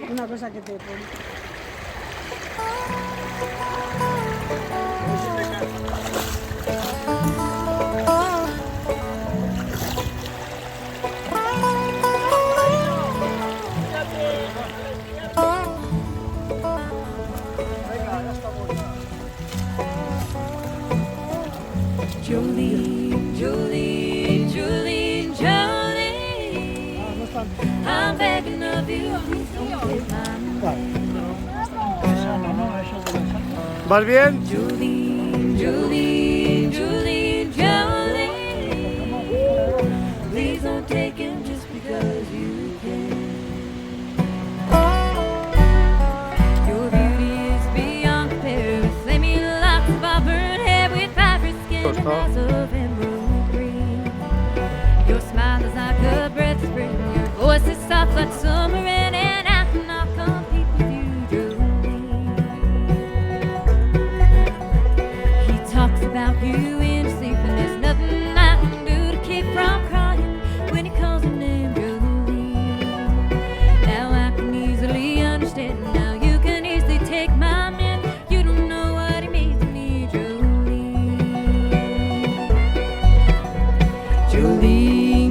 Una cosa que te pone. Jolene, Jolene, Jolene, Jolene, I'm begging of you, please don't take my name. ¿Vas bien? Jolene, Jolene, Jolene, Jolene, please don't take him just because you can. Your beauty is beyond compare with flaming locks of auburn hair with vibrant skin and eyes of emerald green. Your smile is like a breath of spring, your voice is soft like summer rain, and I cannot compete with you, Jolene. He talks about you in his sleep, and there's nothing I can do to keep from crying when he calls your name, Jolene. Now I can easily understand, now you can easily take my man. You don't know what he means to me, Jolene. Jolene.